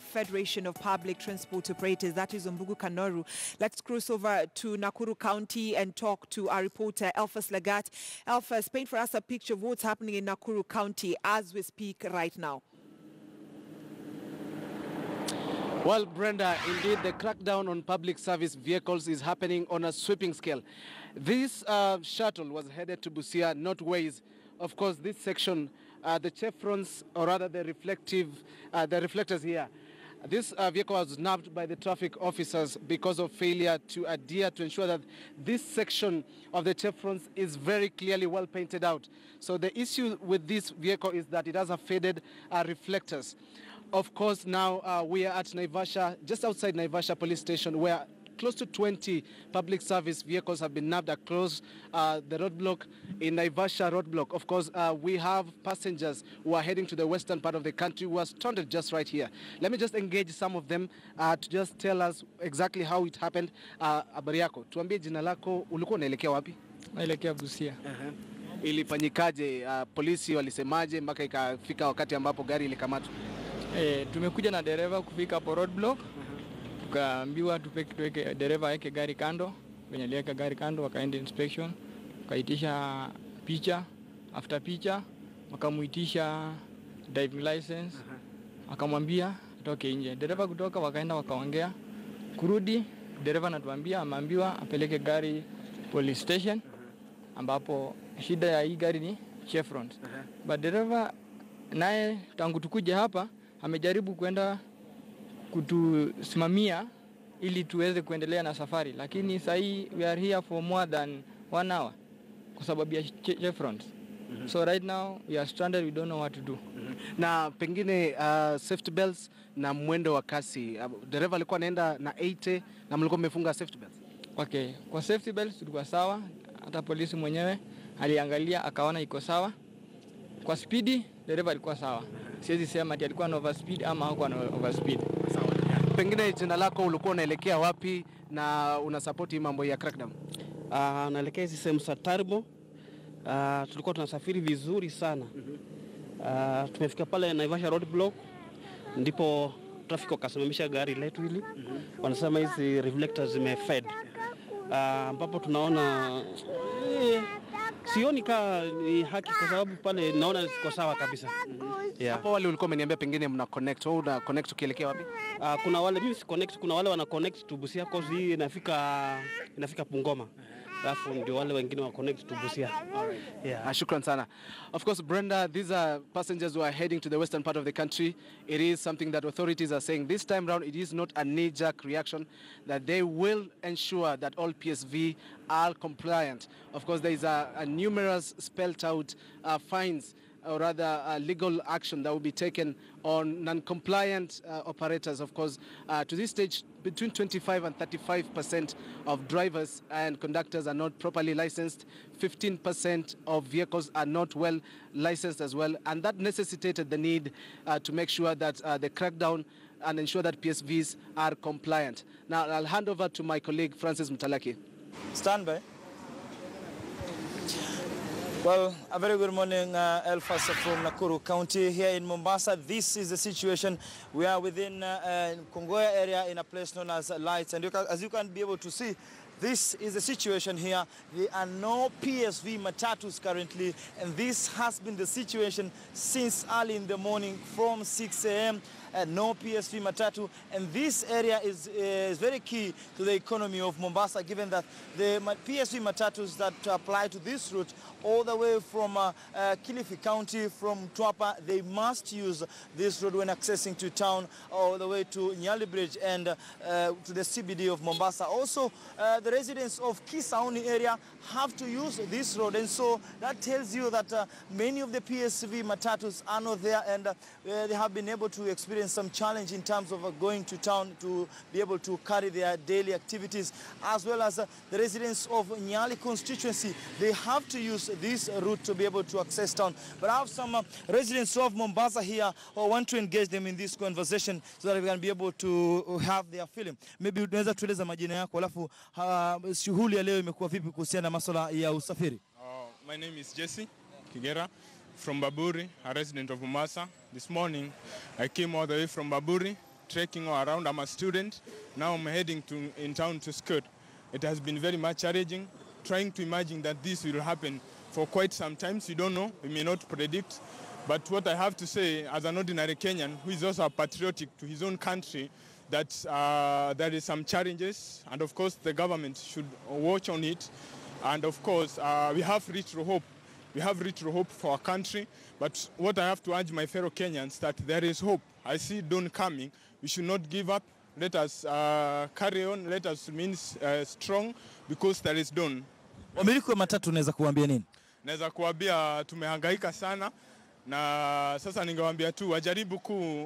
Federation of Public Transport Operators, that is Umbugu Kanoru. Let's cross over to Nakuru County and talk to our reporter, Elphas Lagat. Elphas, paint for us a picture of what's happening in Nakuru County as we speak right now. Well, Brenda, indeed, the crackdown on public service vehicles is happening on a sweeping scale. This shuttle was headed to Busia, not ways. Of course, this section, the chevrons, or rather the reflectors here. This vehicle was nabbed by the traffic officers because of failure to adhere to ensure that this section of the chevrons is very clearly well painted out. So the issue with this vehicle is that it has a faded reflectors. Of course, now we are at Naivasha, just outside Naivasha police station, where close to 20 public service vehicles have been nabbed across the roadblock in Naivasha roadblock. Of course, we have passengers who are heading to the western part of the country who are stranded just right here. Let me just engage some of them to just tell us exactly how it happened. Habari yako, tuambie jina lako, ulikuwa unaelekea wapi? Naelekea Busia. Ilifanyikaje? Polisi walisemaje mpaka ikafika wakati ambapo gari ilikamatwa? Tumekuja na dereva kufika hapo roadblock. Tukaambiwa tuweke dereva aweke gari kando. Wenye aliweka gari kando wakaenda inspection. Wakaitisha picha. After picha wakamuitisha driving license. Akamwambia atoke nje. Dereva kutoka wakaenda wakaongea. Kurudi dereva anatuambia ameambiwa apeleke gari police station ambapo shida ya hii gari ni chevrons. But dereva naye tangu tukuje hapa amejaribu kwenda kutusimamia ili tuweze kuendelea na safari, lakini sasa we are here for more than 1 hour kwa sababu ya chevrons. So right now we are stranded, we don't know what to do. Na pengine safety belts na mwendo wa kasi, dereva alikuwa anaenda na 80 na mlikuwa mmefunga safety belts? Okay, kwa safety belts tulikuwa sawa, hata polisi mwenyewe aliangalia akaona iko sawa. Kwa speed dereva alikuwa sawa. Siwezi sema ati alikuwa na overspeed ama hakuwa na overspeed. Sawa. Pengine jina lako, ulikuwa unaelekea wapi na una support mambo ya crackdown? Naelekea hizi sehemu za Tarbo. Tulikuwa tunasafiri vizuri sana. Tumefika pale Naivasha roadblock, ndipo traffic wakasimamisha gari letu hili. Wanasema hizi reflectors zimefed. Ambapo tunaona sioni kama ni haki kwa sababu pale naona ziko sawa kabisa. Hapo wale ulikuwa umeniambia pengine mna connect, au una connect ukielekea wapi? Kuna wale mimi si connect, kuna wale wana connect to Busia cause hii inafika Bungoma. Alafu ndio wale wengine wa connect to Busia. Shukran sana. Of course, Brenda, these are passengers who are heading to the western part of the country. It is something that authorities are saying this time round, it is not a knee-jerk reaction, that they will ensure that all PSV are compliant. Of course, there is a numerous spelled out fines, or rather legal action that will be taken on non-compliant operators. Of course, to this stage, between 25 and 35% of drivers and conductors are not properly licensed. 15% of vehicles are not well licensed as well. And that necessitated the need to make sure that the crackdown and ensure that PSVs are compliant. Now, I'll hand over to my colleague, Francis Mutalaki. Stand by. Well, a very good morning, Elphas from Nakuru County here in Mombasa. This is the situation. We are within Kongoya area in a place known as Lights. And as you can be able to see, this is the situation here. There are no PSV matatus currently, and this has been the situation since early in the morning from 6 a.m. No PSV matatu, and this area is very key to the economy of Mombasa, given that the PSV matatus that apply to this route all the way from Kilifi County, from Twapa, they must use this road when accessing to town all the way to Nyali Bridge and to the CBD of Mombasa. Also, the residents of Kisauni area have to use this road, and so that tells you that many of the PSV matatus are not there, and they have been able to experience some challenge in terms of going to town to be able to carry their daily activities, as well as the residents of Nyali constituency. They have to use this route to be able to access town. But I have some residents of Mombasa here who want to engage them in this conversation so that we can be able to have their feeling. Maybe unaweza tueleza majina yako, alafu shughuli ya leo imekuwa vipi kuhusiana na masuala ya usafiri? My name is Jesse Kigera from Baburi, a resident of Mombasa. This morning I came all the way from Baburi trekking all around. I'm a student. Now I'm heading in town to school. It has been very much challenging, trying to imagine that this will happen for quite some time. We don't know, we may not predict. But what I have to say, as an ordinary Kenyan, who is also patriotic to his own country, that there is some challenges, and of course the government should watch on it. And of course, we have reached hope. We have reached hope for our country. But what I have to urge my fellow Kenyans, that there is hope. I see dawn coming. We should not give up. Let us carry on. Let us remain strong, because there is dawn. Wamiliki wa matatu unaweza kuambia nini? Naweza kuambia tumehangaika sana, na sasa ningewaambia tu wajaribu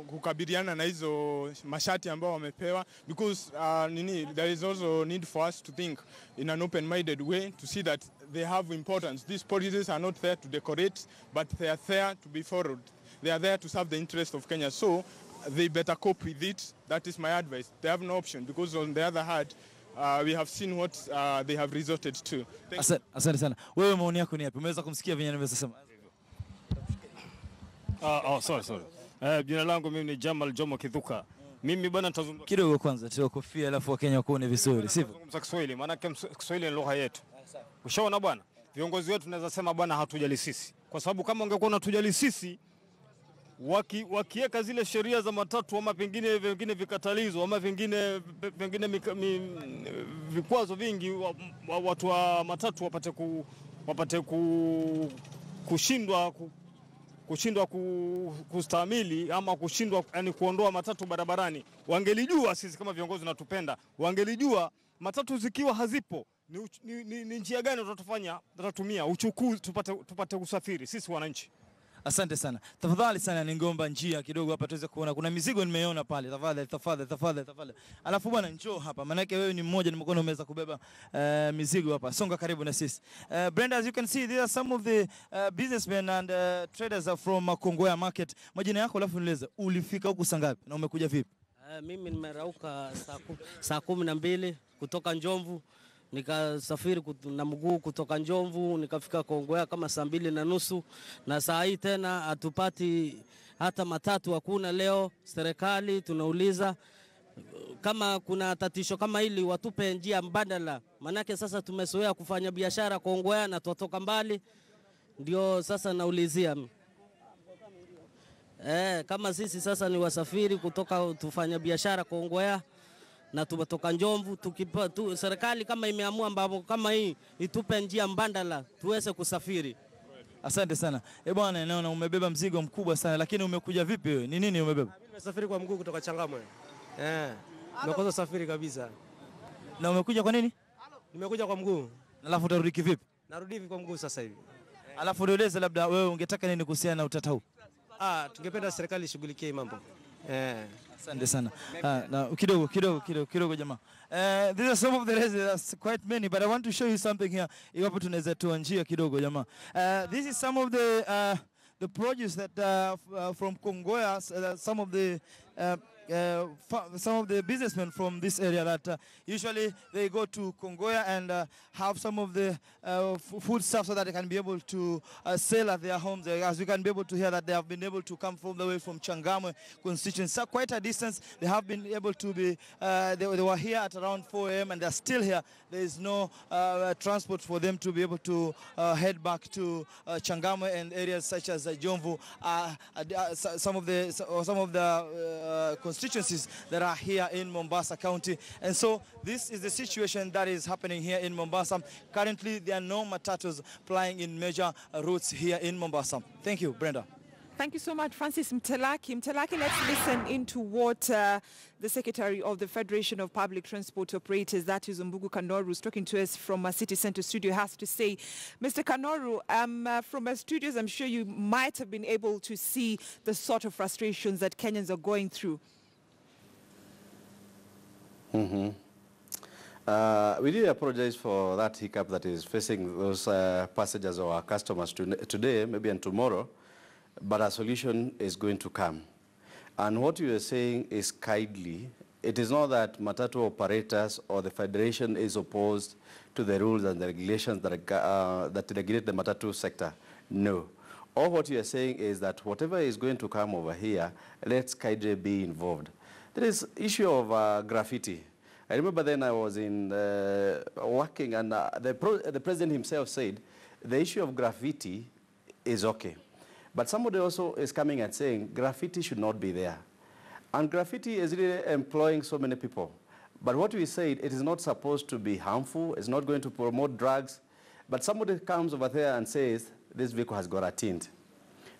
kukabiliana na hizo mashati ambao wamepewa, because there is also need for us to think in an open-minded way to see that they have importance. These policies are not there to decorate, but they are there to be followed. They are there to serve the interest of Kenya. So they better cope with it. That is my advice. They have no option, because on the other hand, we have seen what they have resorted to. Asante sana. Wewe maoni yako ni yapi? Umeweza kumsikia venye nimesema? Sorry. Jina langu mimi ni Jamal Jomo Kidhuka. Mimi bwana nitazungumza kidogo kwanza, tuwe kofia alafu Wakenya kuone vizuri, sivyo? Nazungumza Kiswahili, maana Kiswahili ni lugha yetu. Ushaona bwana? Viongozi wetu tunaweza sema bwana hatujali sisi. Kwa sababu kama ungekuwa unatujali sisi, wakiweka zile sheria za matatu ama pengine vikatalizo ama pengine vikwazo vingi, watu wa matatu wapate kushindwa kustahimili ama kushindwa yani kuondoa matatu barabarani. Wangelijua sisi kama viongozi tunatupenda, wangelijua matatu zikiwa hazipo ni njia gani tutatumia uchukuzi tupate usafiri sisi wananchi. Asante sana. Tafadhali sana ningomba njia kidogo hapa tuweze kuona. Kuna mizigo nimeona pale. Tafadhali. Alafu bwana njoo hapa. Maana yake wewe ni mmoja nimekuona umeweza kubeba mizigo hapa. Songa karibu na sisi. Brenda, as you can see, these are some of the businessmen and traders are from Kongowea market. Majina yako alafu nieleze ulifika huku saa ngapi na umekuja vipi? Mimi nimerauka saa 12 kutoka Njomvu. Nikasafiri na mguu kutoka Njomvu nikafika Kongowea kama saa 2:30, na saa hii tena hatupati hata matatu hakuna leo. Serikali tunauliza kama kuna tatisho kama hili watupe njia mbadala, manake sasa tumezoea kufanya biashara Kongowea na tutoka mbali, ndio sasa naulizia kama sisi sasa ni wasafiri kutoka tufanya biashara Kongowea na tumetoka Njomvu, serikali kama imeamua mambo kama hii itupe njia mbadala tuweze kusafiri. Asante sana. Bwana naona umebeba mzigo mkubwa sana, lakini umekuja vipi wewe? Ni nini umebeba? Mimi nimesafiri kwa mguu kutoka Changamwe. Nimekosa safari kabisa. Na umekuja kwa nini? Nimekuja kwa mguu. Alafu utarudi kivipi? Narudi hivi kwa mguu sasa hivi. Alafu nieleze labda wewe ungetaka nini kuhusiana na utata huu? Tungependa serikali ishughulikie mambo. Asante sana. Na kidogo jamaa. These are some of the reasons, quite many, but I want to show you something here. Iwapo tunaweza toa njia kidogo jamaa. This is some of the produce that from Kongowea, some of the businessmen from this area that usually they go to Kongowea and have some of the food stuff so that they can be able to sell at their homes. As you can be able to hear that they have been able to come from the way from Changamwe constituency. So quite a distance. They have been able to be, they were here at around 4 a.m. and they're still here. There is no transport for them to be able to head back to Changamwe and areas such as Jomvu. Some of the constituencies that are here in Mombasa County. And so this is the situation that is happening here in Mombasa. Currently, there are no matatus plying in major routes here in Mombasa. Thank you, Brenda. Thank you so much, Francis Mtelaki. Mtelaki, let's listen into what the Secretary of the Federation of Public Transport Operators, that is Mbugu Kanoru, is talking to us from a City Center studio, has to say. Mr. Kanoru, from our studios, I'm sure you might have been able to see the sort of frustrations that Kenyans are going through. We really apologize for that hiccup that is facing those passengers or our customers today, maybe and tomorrow, but a solution is going to come. And what you are saying is kindly. It is not that matatu operators or the federation is opposed to the rules and the regulations that regulate the matatu sector. No. All what you are saying is that whatever is going to come over here, let's kindly be involved. There is issue of graffiti. I remember then I was in working, and the president himself said the issue of graffiti is okay. But somebody also is coming and saying graffiti should not be there. And graffiti is really employing so many people. But what we said, it is not supposed to be harmful, it's not going to promote drugs. But somebody comes over there and says, this vehicle has got a tint.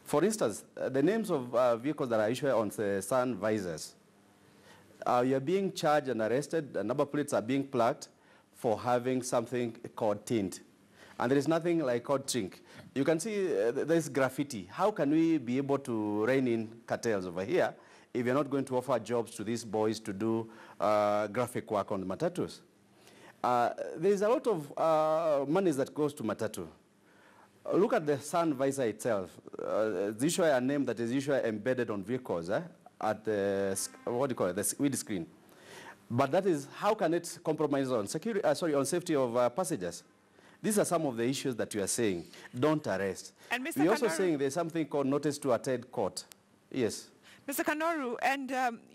For instance, the names of vehicles that are issued on the sun visors, you're being charged and arrested, the number plates are being plugged for having something called tint. And there is nothing like called trink. You can see there's graffiti. How can we be able to rein in cartels over here if you're not going to offer jobs to these boys to do graphic work on the matatus? There's a lot of money that goes to matatu. Look at the sun visor itself. It's usually a name that is usually embedded on vehicles at the, what do you call it, the windscreen. But that is, how can it compromise on security, on safety of passengers? These are some of the issues that you are saying. Don't arrest. And Mr. We're also saying there's something called notice to attend court. Yes. Mr. Kanoru, and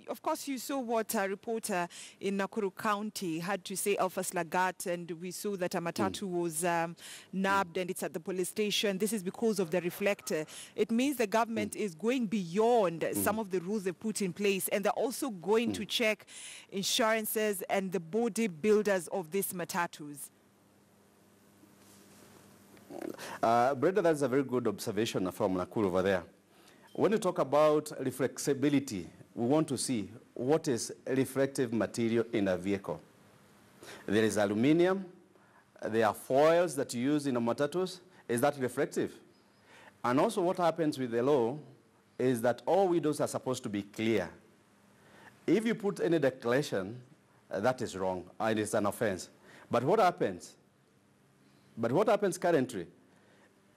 of course you saw what a reporter in Nakuru County had to say, Elfas Lagat, and we saw that a matatu was nabbed and it's at the police station. This is because of the reflector. It means the government is going beyond some of the rules they put in place, and they're also going to check insurances and the body builders of these matatus. Brenda, that's a very good observation from Nakuru over there. When you talk about reflexibility, we want to see what is reflective material in a vehicle. There is aluminum, there are foils that you use in a matatus. Is that reflective? And also what happens with the law is that all windows are supposed to be clear. If you put any declaration, that is wrong and it's an offense. But what happens? Currently?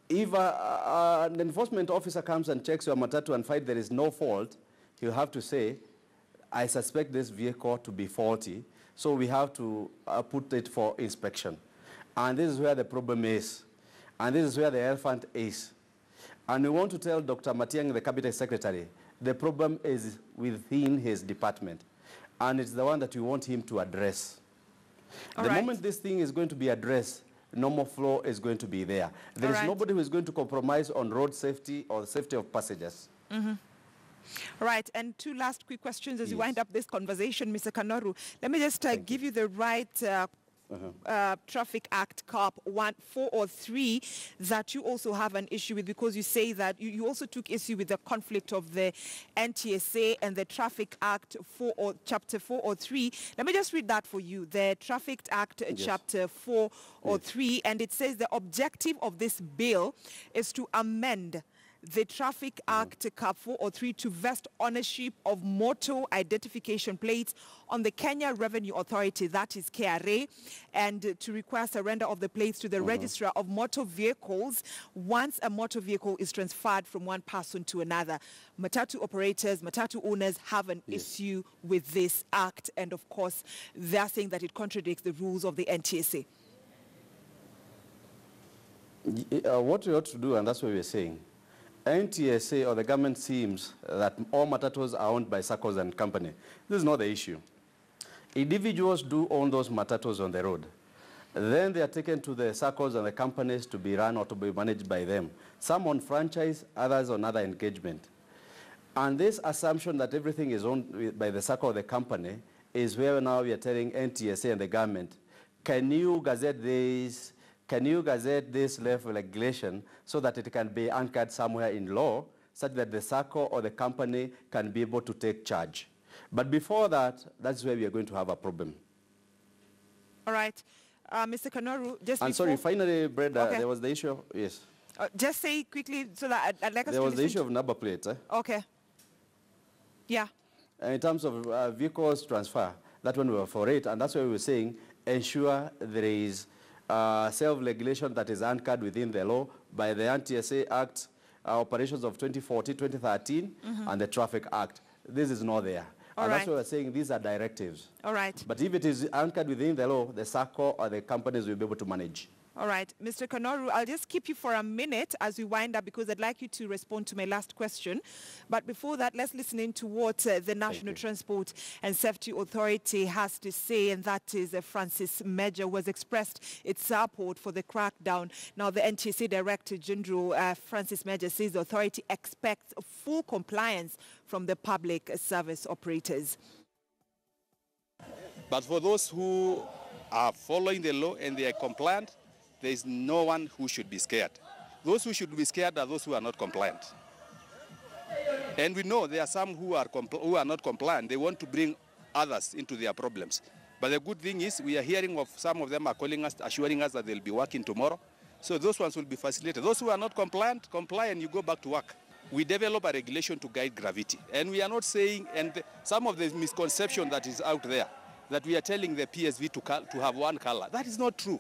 If an enforcement officer comes and checks your matatu and finds there is no fault, he'll have to say, I suspect this vehicle to be faulty, so we have to put it for inspection. And this is where the problem is. And this is where the elephant is. And we want to tell Dr. Matiang'i, the Cabinet Secretary, the problem is within his department. And it's the one that we want him to address. The moment this thing is going to be addressed, normal flow is going to be there. There is nobody who is going to compromise on road safety or the safety of passengers. Right, and two last quick questions as we wind up this conversation, Mr. Kanoru. Let me just give you the right Traffic Act COP 403 that you also have an issue with, because you say that you also took issue with the conflict of the NTSA and the Traffic Act Chapter 403. Let me just read that for you. The Traffic Act Chapter 403, and it says the objective of this bill is to amend the Traffic Act CAP 403 to vest ownership of motor identification plates on the Kenya Revenue Authority, that is KRA, and to require surrender of the plates to the Registrar of Motor Vehicles once a motor vehicle is transferred from one person to another. Matatu operators, matatu owners have an issue with this act, and of course, they're saying that it contradicts the rules of the NTSA. What we ought to do, and that's what we're saying, NTSA or the government seems that all matatus are owned by SACCOs and company. This is not the issue. Individuals do own those matatus on the road. Then they are taken to the SACCOs and the companies to be run or to be managed by them. Some on franchise, others on other engagement. And this assumption that everything is owned by the SACCO or the company is where now we are telling NTSA and the government, can you gazette this? Can you gazette this level regulation so that it can be anchored somewhere in law, such that the SACCO or the company can be able to take charge? But before that, that's where we are going to have a problem. All right. Mr. Kanoru, just I'm sorry, finally, Brenda, there was the issue of, yes. Just say quickly so that I'd like us to There was the issue of number plates. Okay. Yeah. In terms of vehicles transfer, that one we were for it, and that's why we were saying ensure there is self-regulation that is anchored within the law by the NTSA Act, operations of 2014, 2013, and the Traffic Act. This is not there. That's why we're saying these are directives. All right. But if it is anchored within the law, the SACCO or the companies will be able to manage. All right, Mr. Kanoru, I'll just keep you for a minute as we wind up because I'd like you to respond to my last question. But before that, let's listen in to what the National Transport and Safety Authority has to say, and that is Francis Major, who has expressed its support for the crackdown. Now, the NTSA Director General, Francis Major, says the authority expects full compliance from the public service operators. But for those who are following the law and they are compliant, there is no one who should be scared. Those who should be scared are those who are not compliant. And we know there are some who are not compliant. They want to bring others into their problems. But the good thing is we are hearing of some of them are calling us, assuring us that they'll be working tomorrow. So those ones will be facilitated. Those who are not compliant, comply and you go back to work. We develop a regulation to guide gravity. And we are not saying, and some of the misconception that is out there, that we are telling the PSV to have one color. That is not true.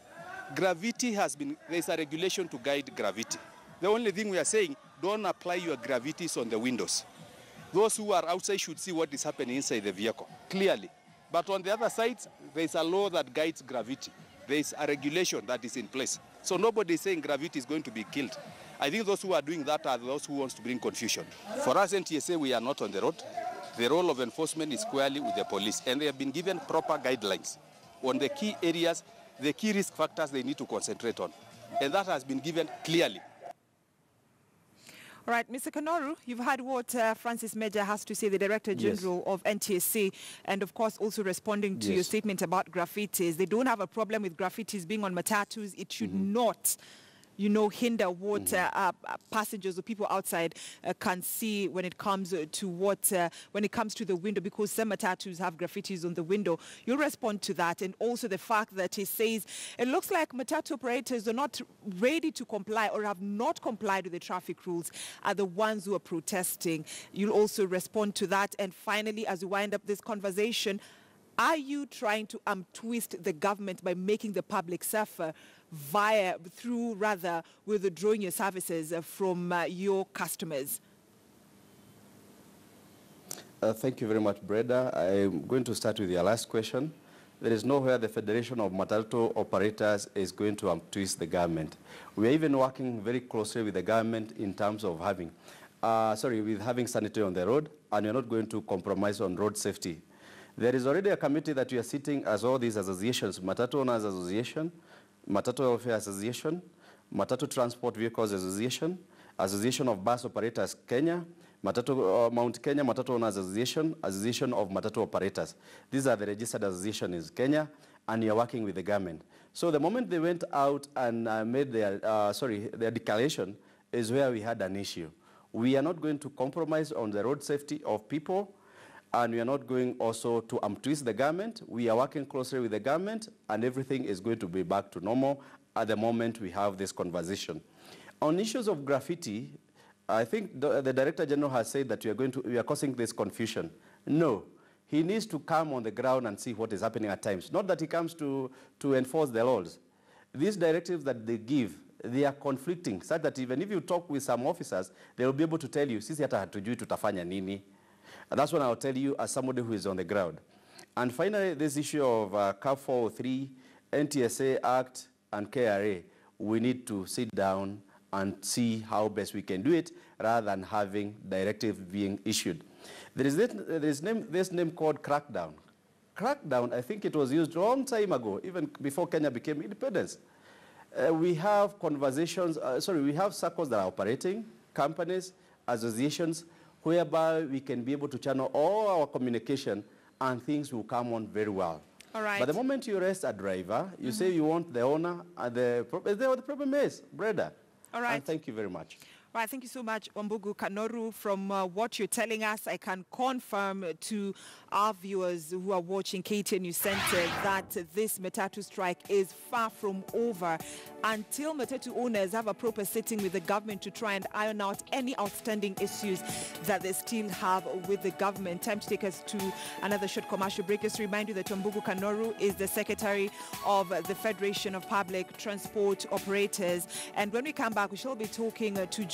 Gravity has been, there's a regulation to guide gravity. The only thing we are saying, don't apply your gravities on the windows. Those who are outside should see what is happening inside the vehicle, clearly. But on the other side, there's a law that guides gravity. There's a regulation that is in place. So nobody is saying gravity is going to be killed. I think those who are doing that are those who want to bring confusion. For us, NTSA, we are not on the road. The role of enforcement is squarely with the police, and they have been given proper guidelines on the key areas, the key risk factors they need to concentrate on. And that has been given clearly. All right, Mr. Kanoru, you've heard what Francis Major has to say, the Director General of NTSA, and of course also responding to your statement about graffitis. They don't have a problem with graffitis being on matatus. It should not, you know, hinder what passengers or people outside can see when it comes to when it comes to the window, because some matatus have graffitis on the window. You'll respond to that, and also the fact that he says it looks like matatu operators are not ready to comply or have not complied with the traffic rules are the ones who are protesting. You'll also respond to that. And finally, as we wind up this conversation, are you trying to twist the government by making the public suffer through withdrawing your services from your customers? Thank you very much, Breda. I'm going to start with your last question. There is nowhere the Federation of Matatu Operators is going to twist the government. We are even working very closely with the government in terms of having sanitary on the road, and we're not going to compromise on road safety. There is already a committee that we are sitting as all these associations, Matatu Owners Association, Matatu Welfare Association, Matatu Transport Vehicles Association, Association of Bus Operators Kenya, Mount Kenya Matatu Owners Association, Association of Matatu Operators. These are the registered associations in Kenya, and you're working with the government. So the moment they went out and made their declaration is where we had an issue. We are not going to compromise on the road safety of people, and we are not going also to twist the government. We are working closely with the government, and everything is going to be back to normal at the moment we have this conversation. On issues of graffiti, I think the Director General has said that we are causing this confusion. No, he needs to come on the ground and see what is happening at times. Not that he comes to enforce the laws. These directives that they give, they are conflicting, such that even if you talk with some officers, they will be able to tell you, sisi hata hatujui tutafanya nini. And that's what I'll tell you as somebody who is on the ground. And finally, this issue of CAP 403, NTSA Act, and KRA, we need to sit down and see how best we can do it rather than having directives being issued. There is this name called crackdown. Crackdown, I think it was used a long time ago, even before Kenya became independence. We have we have circles that are operating, companies, associations, whereby we can be able to channel all our communication and things will come on very well. All right. But the moment you arrest a driver, you say you want the owner, and the problem is, Breda. All right. And thank you very much. All right, thank you so much, Ombugu Kanoru. From what you're telling us, I can confirm to our viewers who are watching KTN News Center that this Matatu strike is far from over until Matatu owners have a proper sitting with the government to try and iron out any outstanding issues that they still have with the government. Time to take us to another short commercial break. Just to remind you that Ombugu Kanoru is the Secretary of the Federation of Public Transport Operators. And when we come back, we shall be talking to